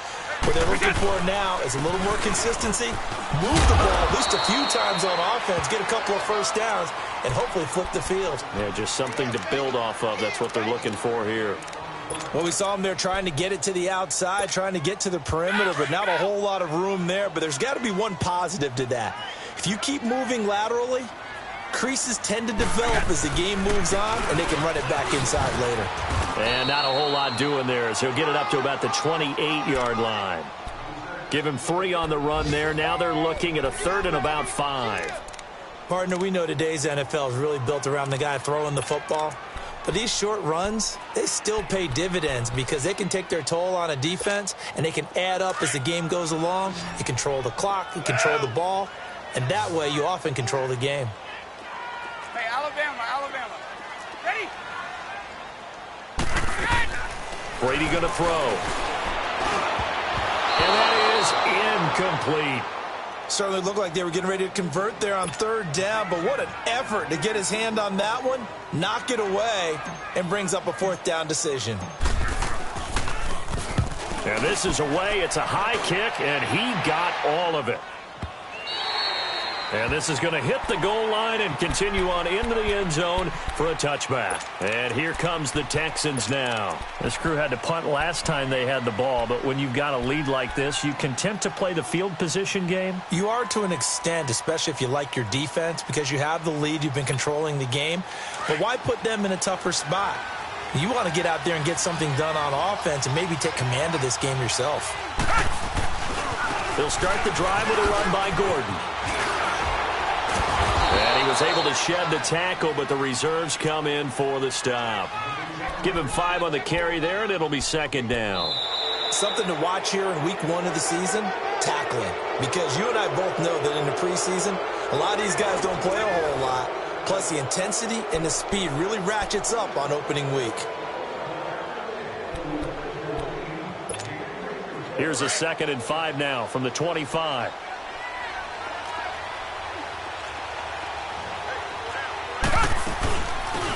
Speaker 3: What they're looking for now is a little more consistency, move the ball at least a few times on offense, get a couple of first downs, and hopefully flip the field.
Speaker 2: Yeah, just something to build off of. That's what they're looking for here.
Speaker 3: Well, we saw them there trying to get it to the outside, trying to get to the perimeter, but not a whole lot of room there. But there's got to be one positive to that. If you keep moving laterally, creases tend to develop as the game moves on, and they can run it back inside later.
Speaker 2: And not a whole lot doing there, so he'll get it up to about the 28-yard line. Give him 3 on the run there. Now they're looking at a 3rd and about 5.
Speaker 3: Partner, we know today's NFL is really built around the guy throwing the football. But these short runs, they still pay dividends because they can take their toll on a defense, and they can add up as the game goes along. You control the clock, you control the ball, and that way you often control the game.
Speaker 4: Hey, Alabama. Ready?
Speaker 2: Brady going to throw. And that is incomplete.
Speaker 3: Certainly looked like they were getting ready to convert there on 3rd down, but what an effort to get his hand on that one, knock it away, and brings up a 4th down decision.
Speaker 2: And this is away. It's a high kick, and he got all of it. And this is going to hit the goal line and continue on into the end zone for a touchback. And here comes the Texans now. This crew had to punt last time they had the ball, but when you've got a lead like this, you content to play the field position game?
Speaker 3: You are to an extent, especially if you like your defense, because you have the lead, you've been controlling the game. But why put them in a tougher spot? You want to get out there and get something done on offense and maybe take command of this game yourself.
Speaker 2: They'll start the drive with a run by Gordon. And he was able to shed the tackle, but the reserves come in for the stop. Give him 5 on the carry there, and it'll be 2nd down.
Speaker 3: Something to watch here in week 1 of the season, tackling. Because you and I both know that in the preseason, a lot of these guys don't play a whole lot. Plus, the intensity and the speed really ratchets up on opening week.
Speaker 2: Here's a 2nd and 5 now from the 25.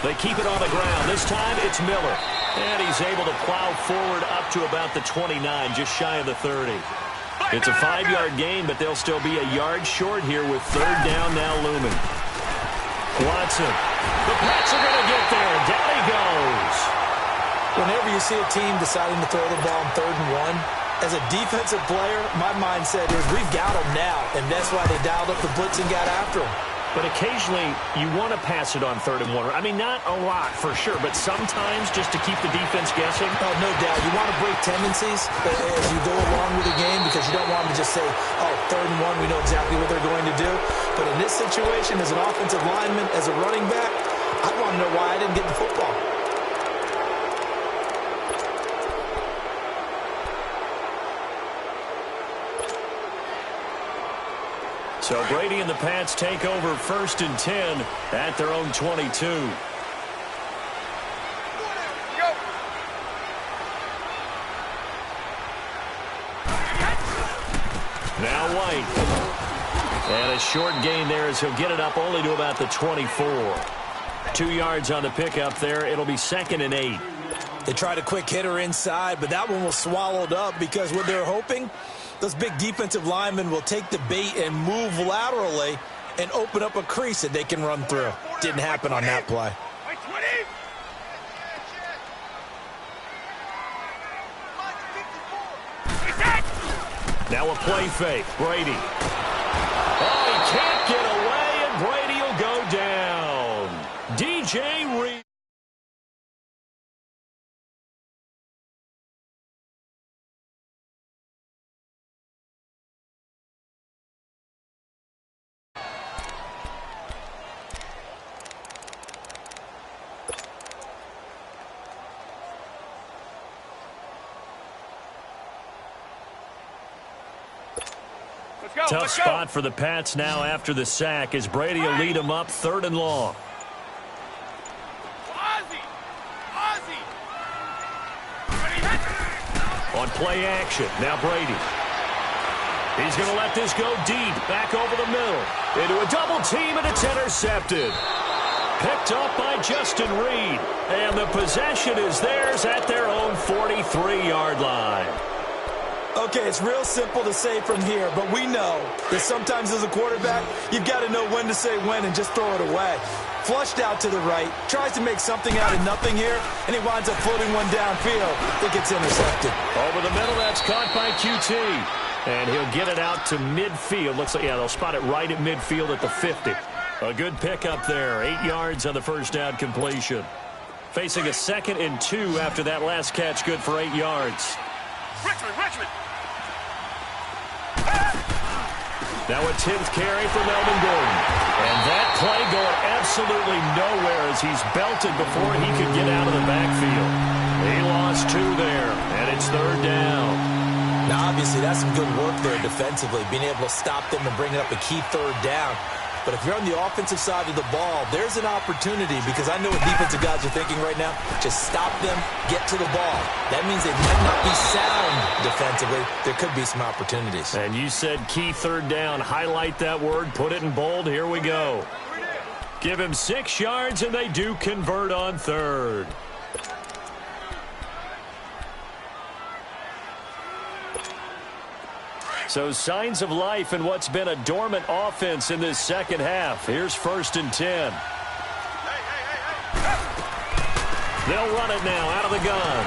Speaker 2: They keep it on the ground. This time it's Miller. And he's able to plow forward up to about the 29, just shy of the 30. It's a 5-yard gain, but they'll still be a yard short here with 3rd down now looming. Watson. The Pats are going to get there. Down he goes.
Speaker 3: Whenever you see a team deciding to throw the ball on 3rd and 1, as a defensive player, my mindset is we've got them now, and that's why they dialed up the blitz and got after them.
Speaker 2: But occasionally, you want to pass it on 3rd and 1. I mean, not a lot, for sure, but sometimes just to keep the defense guessing.
Speaker 3: Oh, no doubt. You want to break tendencies as you go along with the game because you don't want them to just say, oh, 3rd and 1, we know exactly what they're going to do. But in this situation, as an offensive lineman, as a running back, I want to know why I didn't get the football.
Speaker 2: So Brady and the Pats take over 1st and 10 at their own 22.
Speaker 4: Go.
Speaker 2: Now White. And a short gain there as he'll get it up only to about the 24. 2 yards on the pickup there. It'll be 2nd and 8.
Speaker 3: They tried a quick hitter inside, but that one was swallowed up because what they're hoping, those big defensive linemen will take the bait and move laterally and open up a crease that they can run through. Didn't happen on that play.
Speaker 2: Now a play fake. Brady. Oh, he can't get away, and Brady will go down. DJ Reed. Tough spot for the Pats now after the sack as Brady will lead them up 3rd and long. On play action, now Brady. He's going to let this go deep, back over the middle. Into a double team, and it's intercepted. Picked up by Justin Reed. And the possession is theirs at their own 43-yard line.
Speaker 3: Okay, it's real simple to say from here, but we know that sometimes as a quarterback, you've got to know when to say when and just throw it away. Flushed out to the right, tries to make something out of nothing here, and he winds up floating one downfield that gets intercepted.
Speaker 2: Over the middle, that's caught by QT. And he'll get it out to midfield. Looks like, yeah, they'll spot it right at midfield at the 50. A good pickup there, 8 yards on the first down completion. Facing a 2nd and 2 after that last catch, good for 8 yards.
Speaker 4: Richmond.
Speaker 2: Now a 10th carry for Melvin Gordon. And that play going absolutely nowhere as he's belted before he could get out of the backfield. He lost 2 there, and it's 3rd down.
Speaker 3: Now, obviously, that's some good work there defensively, being able to stop them and bring it up a key 3rd down. But if you're on the offensive side of the ball, there's an opportunity because I know what defensive guys are thinking right now. Just stop them, get to the ball. That means they might not be sound defensively. There could be some opportunities.
Speaker 2: And you said key 3rd down. Highlight that word. Put it in bold. Here we go. Give him 6 yards, and they do convert on 3rd. So signs of life in what's been a dormant offense in this second half. Here's 1st and 10. They'll run it now out of the gun.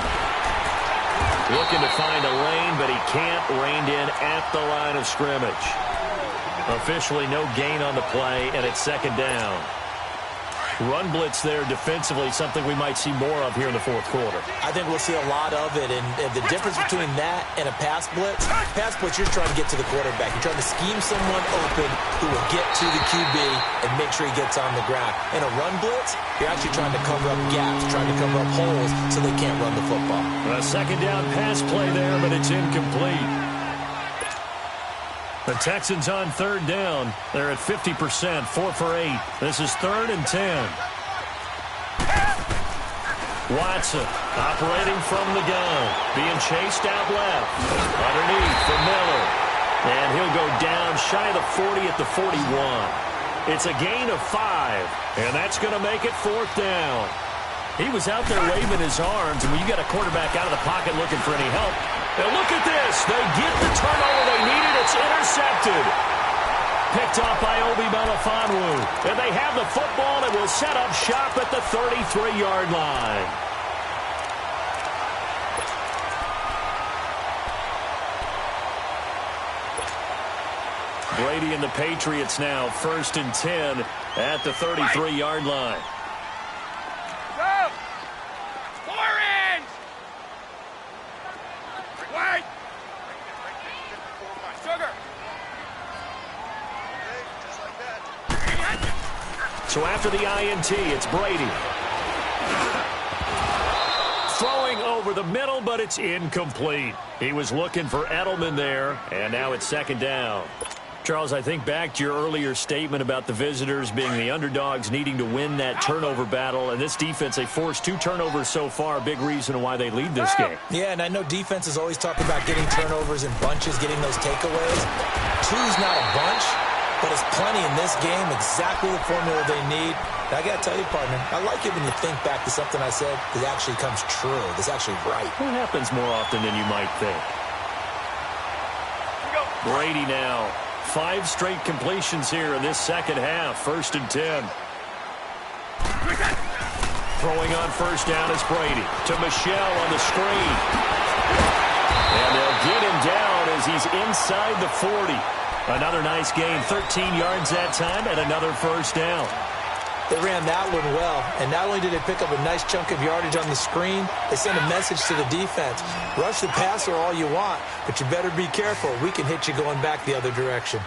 Speaker 2: Looking to find a lane, but he can't. Reined in at the line of scrimmage. Officially no gain on the play, and it's 2nd down. Run blitz there defensively, something we might see more of here in the 4th quarter.
Speaker 3: I think we'll see a lot of it, and the difference between that and a pass blitz, you're trying to get to the quarterback. You're trying to scheme someone open who will get to the QB and make sure he gets on the ground. In a run blitz, you're actually trying to cover up gaps, trying to cover up holes so they can't run the football.
Speaker 2: A 2nd down pass play there, but it's incomplete. The Texans on 3rd down. They're at 50%, 4 for 8. This is 3rd and 10. Watson operating from the gun. Being chased out left. Underneath for Miller. And he'll go down shy of the 40 at the 41. It's a gain of 5. And that's going to make it 4th down. He was out there waving his arms, and when you got a quarterback out of the pocket looking for any help, now look at this. They get the turnover they needed. It's intercepted. Picked off by Obi Melifonwu. And they have the football and will set up shop at the 33-yard line. Brady and the Patriots now 1st and 10 at the 33-yard line.
Speaker 4: Go! 4 inch! Wait! Sugar!
Speaker 2: So after the INT, it's Brady. Throwing over the middle, but it's incomplete. He was looking for Edelman there, and now it's 2nd down. Charles, I think back to your earlier statement about the visitors being the underdogs needing to win that turnover battle, and this defense, they forced 2 turnovers so far, a big reason why they lead this game.
Speaker 3: Yeah, and I know defenses always talk about getting turnovers in bunches, getting those takeaways. 2's not a bunch, but as plenty in this game, exactly the formula they need. And I got to tell you, partner, I like it when you think back to something I said that actually comes true. That's actually right.
Speaker 2: It happens more often than you might think. Brady now. 5 straight completions here in this second half. 1st and 10. Throwing on first down is Brady. To Michelle on the screen. And they'll get him down as he's inside the 40. Another nice gain. 13 yards that time and another first down.
Speaker 3: They ran that one well, and not only did they pick up a nice chunk of yardage on the screen, they sent a message to the defense. Rush the passer all you want, but you better be careful. We can hit you going back the other direction.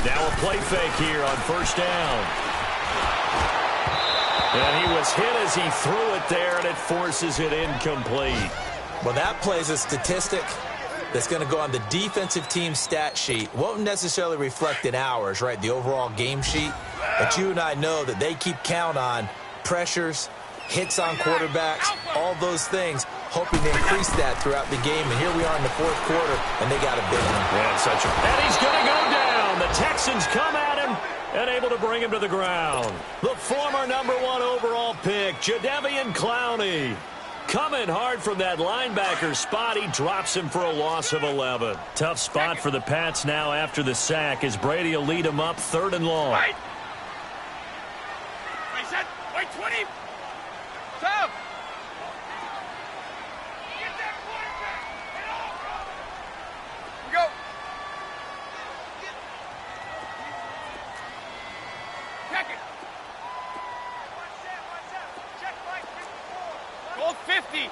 Speaker 2: Now a play fake here on first down. And he was hit as he threw it there, and it forces it incomplete.
Speaker 3: Well, that plays a statistic that's going to go on the defensive team stat sheet. Won't necessarily reflect in ours, right, the overall game sheet. But you and I know that they keep count on pressures, hits on quarterbacks, all those things, hoping to increase that throughout the game. And here we are in the 4th quarter, and they got a big one.
Speaker 2: Yeah, and he's going to go down. The Texans come at him and able to bring him to the ground. The former #1 overall pick, Jadeveon Clowney. Coming hard from that linebacker spot, he drops him for a loss of 11. Tough spot for the Pats now after the sack as Brady will lead him up 3rd and long.
Speaker 4: Right. Set. Wait, 20. Stop. Get that quarterback. Get off, bro. Go. Check it. Watch out. Check right 54. Goal 50.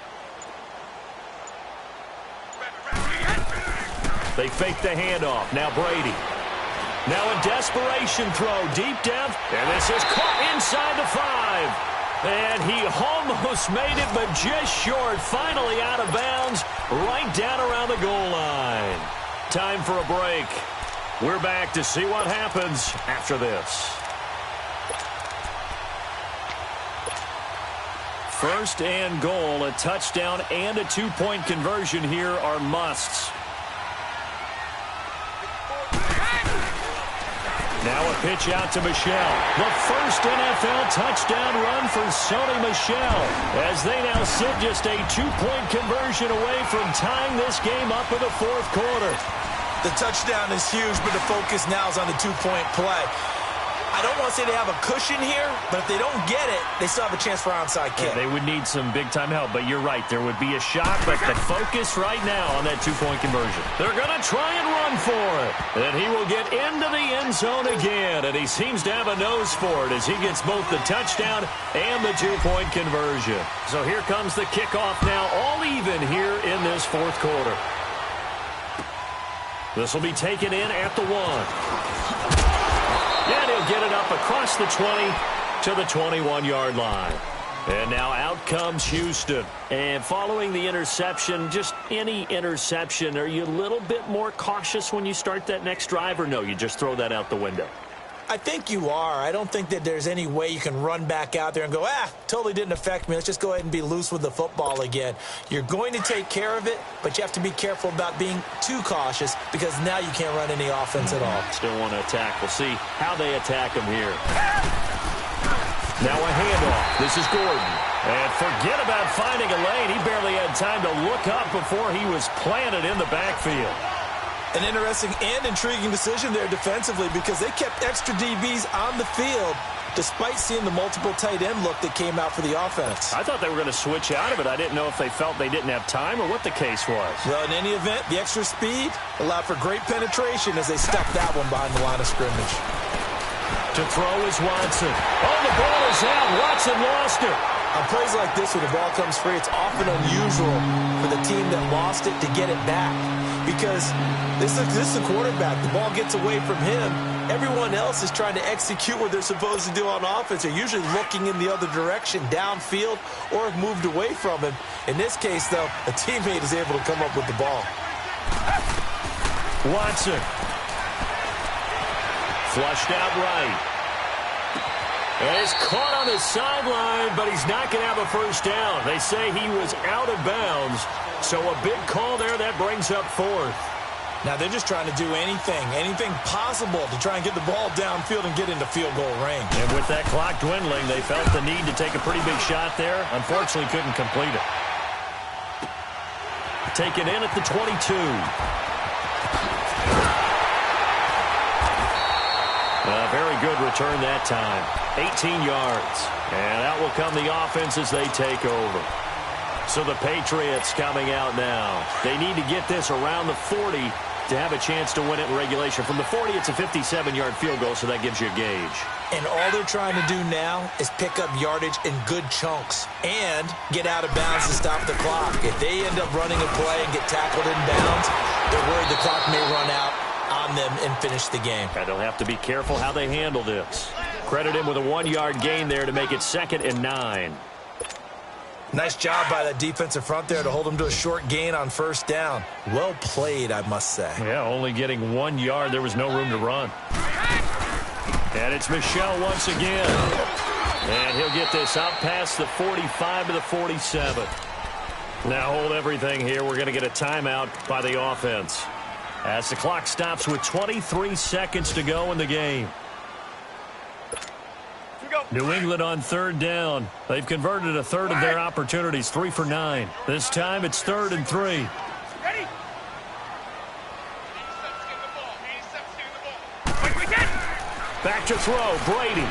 Speaker 2: They fake the handoff. Now Brady. Now a desperation throw. Deep depth. And this is caught inside the 5. And he almost made it, but just short. Finally out of bounds. Right down around the goal line. Time for a break. We're back to see what happens after this. 1st and goal, a touchdown and a 2-point conversion here are musts. Now a pitch out to Michelle. The first NFL touchdown run for Sony Michel as they now sit just a 2-point conversion away from tying this game up in the 4th quarter.
Speaker 3: The touchdown is huge, but the focus now is on the 2-point play. I don't want to say they have a cushion here, but if they don't get it, they still have a chance for onside kick.
Speaker 2: Yeah, they would need some big-time help, but you're right. There would be a shot, but the focus right now on that 2-point conversion. They're going to try and run for it. And he will get into the end zone again, and he seems to have a nose for it as he gets both the touchdown and the 2-point conversion. So here comes the kickoff now, all even here in this 4th quarter. This will be taken in at the 1. And he'll get it up across the 20 to the 21-yard line. And now out comes Houston. And following the interception, just any interception, are you a little bit more cautious when you start that next drive, or no, you just throw that out the window?
Speaker 3: I think you are. I don't think that there's any way you can run back out there and go, totally didn't affect me. Let's just go ahead and be loose with the football again. You're going to take care of it, but you have to be careful about being too cautious because now you can't run any offense at all.
Speaker 2: Still want to attack. We'll see how they attack him here. Now a handoff. This is Gordon. And forget about finding a lane. He barely had time to look up before he was planted in the backfield.
Speaker 3: An interesting and intriguing decision there defensively because they kept extra DBs on the field despite seeing the multiple tight end look that came out for the offense.
Speaker 2: I thought they were going to switch out of it. I didn't know if they felt they didn't have time or what the case was.
Speaker 3: Well, in any event, the extra speed allowed for great penetration as they stuck that one behind the line of scrimmage.
Speaker 2: To throw is Watson. Oh, the ball is out. Watson lost it.
Speaker 3: On plays like this where the ball comes free, it's often unusual for the team that lost it to get it back. Because this is the quarterback. The ball gets away from him. Everyone else is trying to execute what they're supposed to do on offense. They're usually looking in the other direction, downfield, or have moved away from him. In this case, though, a teammate is able to come up with the ball.
Speaker 2: Watson. Flushed out right. And he's caught on the sideline, but he's not going to have a first down. They say he was out of bounds, so a big call there that brings up fourth.
Speaker 3: Now they're just trying to do anything possible to try and get the ball downfield and get into field goal range.
Speaker 2: And with that clock dwindling, they felt the need to take a pretty big shot there. Unfortunately, couldn't complete it. Taken in at the 22. A very good return that time. 18 yards. And out will come the offense as they take over. So the Patriots coming out now. They need to get this around the 40 to have a chance to win it in regulation. From the 40, it's a 57-yard field goal, so that gives you a gauge.
Speaker 3: And all they're trying to do now is pick up yardage in good chunks and get out of bounds to stop the clock. If they end up running a play and get tackled in bounds, they're worried the clock may run out on them and finish the game.
Speaker 2: And they'll have to be careful how they handle this. Credit him with a 1-yard gain there to make it 2nd and 9.
Speaker 3: Nice job by that defensive front there to hold them to a short gain on first down. Well played, I must say.
Speaker 2: Yeah, only getting 1 yard. There was no room to run. And it's Michel once again. And he'll get this out past the 45 to the 47. Now hold everything here. We're going to get a timeout by the offense as the clock stops with 23 seconds to go in the game. New England on 3rd down. They've converted a third of their opportunities, 3 for 9. This time it's 3rd and 3.
Speaker 4: Ready?
Speaker 2: Back to throw, Brady.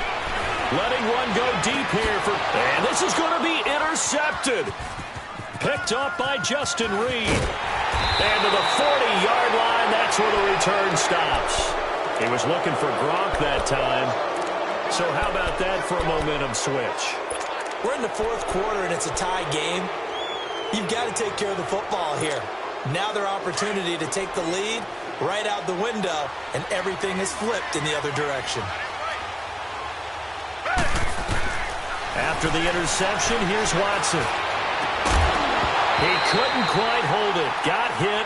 Speaker 2: Letting one go deep here and this is going to be intercepted. Picked up by Justin Reed. And to the 40-yard line, that's where the return stops. He was looking for Gronk that time. So how about that for a momentum switch?
Speaker 3: We're in the 4th quarter, and it's a tie game. You've got to take care of the football here. Now their opportunity to take the lead right out the window, and everything is flipped in the other direction.
Speaker 2: After the interception, here's Watson. He couldn't quite hold it. Got hit.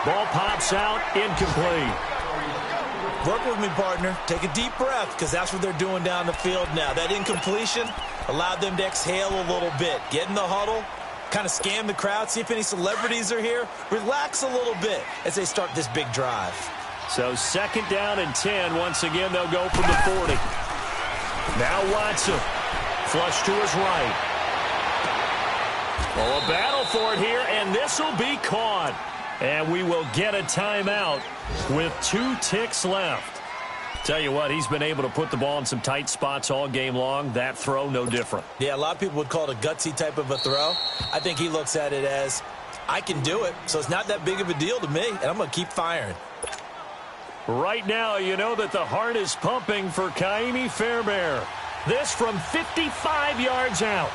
Speaker 2: Ball pops out. Incomplete.
Speaker 3: Work with me, partner. Take a deep breath, because that's what they're doing down the field now. That incompletion allowed them to exhale a little bit. Get in the huddle, kind of scan the crowd, see if any celebrities are here. Relax a little bit as they start this big drive.
Speaker 2: So 2nd down and 10. Once again, they'll go from the 40. Now Watson. Flush to his right. Oh, a battle for it here, and this will be caught. And we will get a timeout with 2 ticks left. Tell you what, he's been able to put the ball in some tight spots all game long. That throw, no different.
Speaker 3: Yeah, a lot of people would call it a gutsy type of a throw. I think he looks at it as, I can do it, so it's not that big of a deal to me, and I'm going to keep firing.
Speaker 2: Right now, you know that the heart is pumping for Kaimi Fairbairn. This from 55 yards out.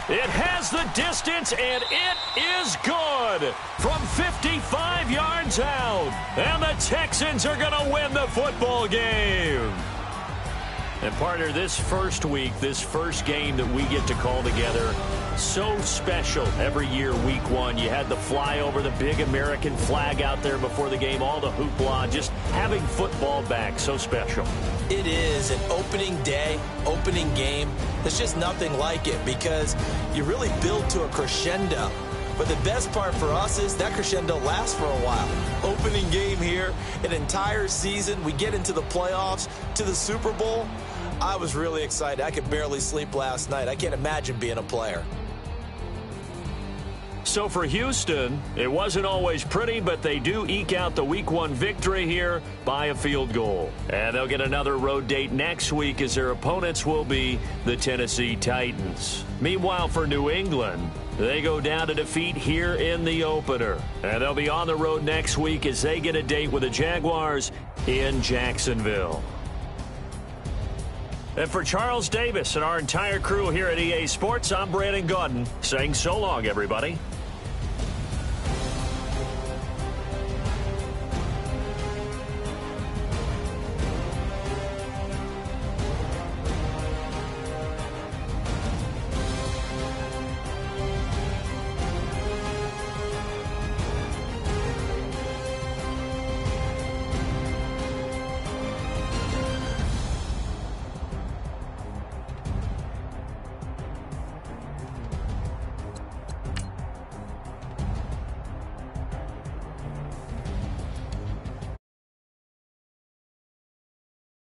Speaker 2: It has the distance, and it is good from 55 yards out. And the Texans are going to win the football game. And, partner, this first week, this first game that we get to call together, so special every year, week 1. You had the flyover, the big American flag out there before the game, all the hoopla, just having football back, so special.
Speaker 3: It is an opening day, opening game. There's just nothing like it because you really build to a crescendo. But the best part for us is that crescendo lasts for a while. Opening game here, an entire season. We get into the playoffs, to the Super Bowl. I was really excited. I could barely sleep last night. I can't imagine being a player.
Speaker 2: So for Houston, it wasn't always pretty, but they do eke out the Week 1 victory here by a field goal. And they'll get another road date next week as their opponents will be the Tennessee Titans. Meanwhile, for New England, they go down to defeat here in the opener. And they'll be on the road next week as they get a date with the Jaguars in Jacksonville. And for Charles Davis and our entire crew here at EA Sports, I'm Brandon Gaudin saying so long, everybody.